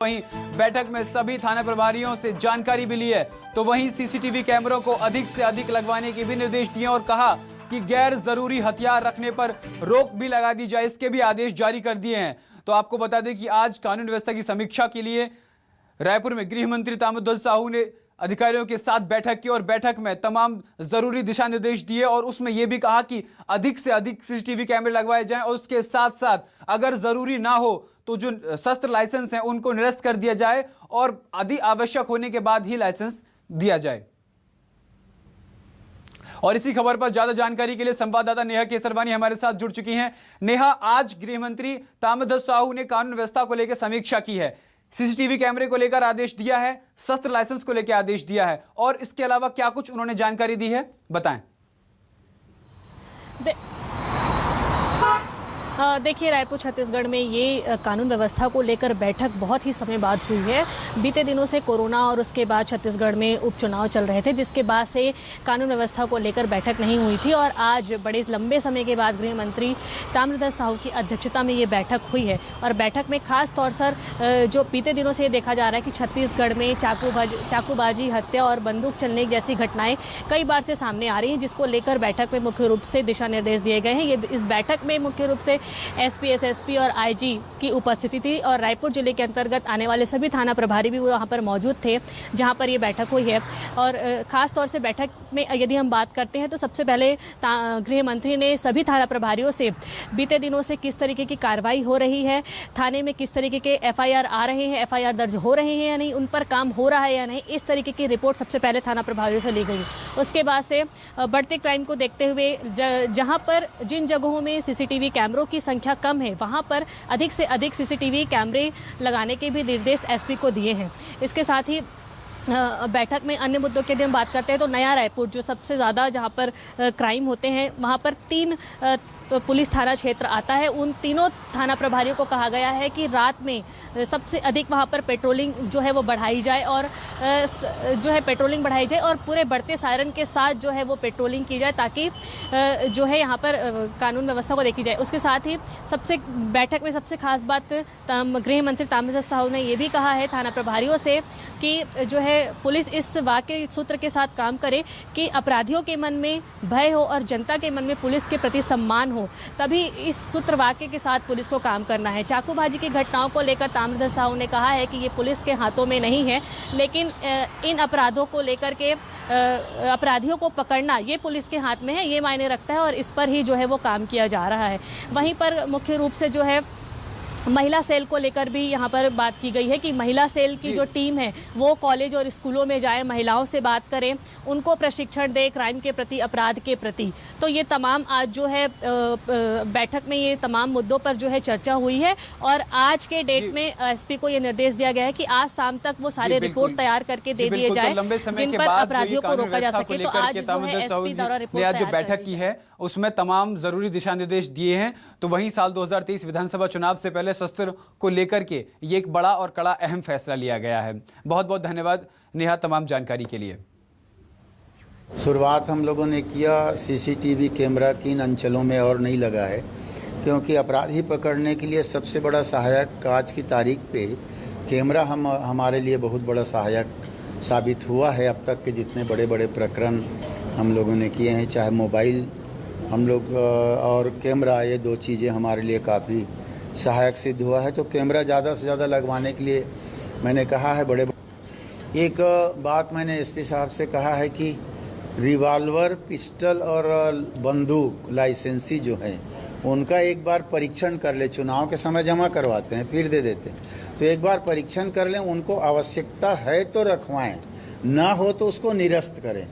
वहीं बैठक में सभी थाना प्रभारियों से जानकारी भी ली है। तो वहीं सीसीटीवी कैमरों को अधिक से अधिक लगवाने के भी निर्देश दिए और कहा कि गैर जरूरी हथियार रखने पर रोक भी लगा दी जाए, इसके भी आदेश जारी कर दिए हैं। तो आपको बता दें कि आज कानून व्यवस्था की समीक्षा के लिए रायपुर में गृह मंत्री ताम्रध्वज साहू ने अधिकारियों के साथ बैठक की और बैठक में तमाम जरूरी दिशा निर्देश दिए और उसमें यह भी कहा कि अधिक से अधिक सीसीटीवी कैमरे लगवाए जाएं और उसके साथ साथ अगर जरूरी ना हो तो जो शस्त्र लाइसेंस हैं उनको निरस्त कर दिया जाए और अति आवश्यक होने के बाद ही लाइसेंस दिया जाए। और इसी खबर पर ज्यादा जानकारी के लिए संवाददाता नेहा केसरवानी हमारे साथ जुड़ चुकी हैं। नेहा, आज गृह मंत्री ताम्रध्वज साहू ने कानून व्यवस्था को लेकर समीक्षा की है, सीसीटीवी कैमरे को लेकर आदेश दिया है, शस्त्र लाइसेंस को लेकर आदेश दिया है और इसके अलावा क्या कुछ उन्होंने जानकारी दी है, बताएं। देखिए, रायपुर छत्तीसगढ़ में ये कानून व्यवस्था को लेकर बैठक बहुत ही समय बाद हुई है। बीते दिनों से कोरोना और उसके बाद छत्तीसगढ़ में उपचुनाव चल रहे थे, जिसके बाद से कानून व्यवस्था को लेकर बैठक नहीं हुई थी और आज बड़े लंबे समय के बाद गृह मंत्री ताम्रध्वज साहू की अध्यक्षता में ये बैठक हुई है। और बैठक में खास तौर से जो बीते दिनों से देखा जा रहा है कि छत्तीसगढ़ में चाकूबाजी, हत्या और बंदूक चलने जैसी घटनाएं कई बार से सामने आ रही हैं, जिसको लेकर बैठक में मुख्य रूप से दिशा निर्देश दिए गए हैं। ये इस बैठक में मुख्य रूप से एसपी, एसएसपी और आईजी की उपस्थिति थी और रायपुर जिले के अंतर्गत आने वाले सभी थाना प्रभारी भी वहाँ पर मौजूद थे जहाँ पर ये बैठक हुई है। और खास तौर से बैठक में यदि हम बात करते हैं तो सबसे पहले गृह मंत्री ने सभी थाना प्रभारियों से बीते दिनों से किस तरीके की कार्रवाई हो रही है, थाने में किस तरीके के एफआईआर आ रहे हैं, एफआईआर दर्ज हो रहे हैं या नहीं, उन पर काम हो रहा है या नहीं, इस तरीके की रिपोर्ट सबसे पहले थाना प्रभारियों से ली गई। उसके बाद से बढ़ते क्राइम को देखते हुए जहाँ पर जिन जगहों में सीसीटीवी कैमरों की संख्या कम है वहां पर अधिक से अधिक सीसीटीवी कैमरे लगाने के भी निर्देश एसपी को दिए हैं। इसके साथ ही बैठक में अन्य मुद्दों के हम बात करते हैं तो नया रायपुर जो सबसे ज़्यादा जहां पर क्राइम होते हैं वहां पर 3 पुलिस थाना क्षेत्र आता है। उन तीनों थाना प्रभारियों को कहा गया है कि रात में सबसे अधिक वहां पर पेट्रोलिंग जो है वो बढ़ाई जाए और पेट्रोलिंग बढ़ाई जाए और पूरे बढ़ते सायरन के साथ जो है वो पेट्रोलिंग की जाए ताकि जो है यहाँ पर कानून व्यवस्था को देखी जाए। उसके साथ ही बैठक में सबसे खास बात गृह मंत्री ताम्रध्वज साहू ने ये भी कहा है थाना प्रभारियों से कि जो है पुलिस इस वाक्य सूत्र के साथ काम करे कि अपराधियों के मन में भय हो और जनता के मन में पुलिस के प्रति सम्मान हो, तभी इस सूत्र वाक्य के साथ पुलिस को काम करना है। चाकूबाजी की घटनाओं को लेकर ताम्रध्वज साहू ने कहा है कि ये पुलिस के हाथों में नहीं है, लेकिन इन अपराधों को लेकर के अपराधियों को पकड़ना ये पुलिस के हाथ में है, ये मायने रखता है और इस पर ही जो है वो काम किया जा रहा है। वहीं पर मुख्य रूप से जो है महिला सेल को लेकर भी यहाँ पर बात की गई है कि महिला सेल की जो टीम है वो कॉलेज और स्कूलों में जाए, महिलाओं से बात करें, उनको प्रशिक्षण दे क्राइम के प्रति, अपराध के प्रति। तो ये तमाम आज जो है बैठक में ये तमाम मुद्दों पर जो है चर्चा हुई है और आज के डेट में एसपी को ये निर्देश दिया गया है कि आज शाम तक वो सारे रिपोर्ट तैयार करके दे दिए जाए जिन पर अपराधियों को रोका जा सके। तो आज जो है एसपी द्वारा रिपोर्ट जो बैठक की है उसमें तमाम जरूरी दिशा निर्देश दिए हैं। तो वहीं साल 2023 विधानसभा चुनाव से पहले शस्त्र को लेकर के ये एक बड़ा और कड़ा अहम फैसला लिया गया है। बहुत बहुत धन्यवाद नेहा तमाम जानकारी के लिए। शुरुआत हम लोगों ने किया सीसीटीवी कैमरा किन अंचलों में और नहीं लगा है, क्योंकि अपराधी पकड़ने के लिए सबसे बड़ा सहायक आज की तारीख पे कैमरा हमारे लिए बहुत बड़ा सहायक साबित हुआ है। अब तक के जितने बड़े बड़े प्रकरण हम लोगों ने किए हैं, चाहे मोबाइल हम लोग और कैमरा, ये 2 चीज़ें हमारे लिए काफ़ी सहायक सिद्ध हुआ है। तो कैमरा ज़्यादा से ज़्यादा लगवाने के लिए मैंने कहा है। एक बात मैंने एसपी साहब से कहा है कि रिवॉल्वर, पिस्टल और बंदूक लाइसेंसी जो है उनका एक बार परीक्षण कर ले। चुनाव के समय जमा करवाते हैं फिर दे देते हैं, तो एक बार परीक्षण कर लें, उनको आवश्यकता है तो रखवाएं, ना हो तो उसको निरस्त करें।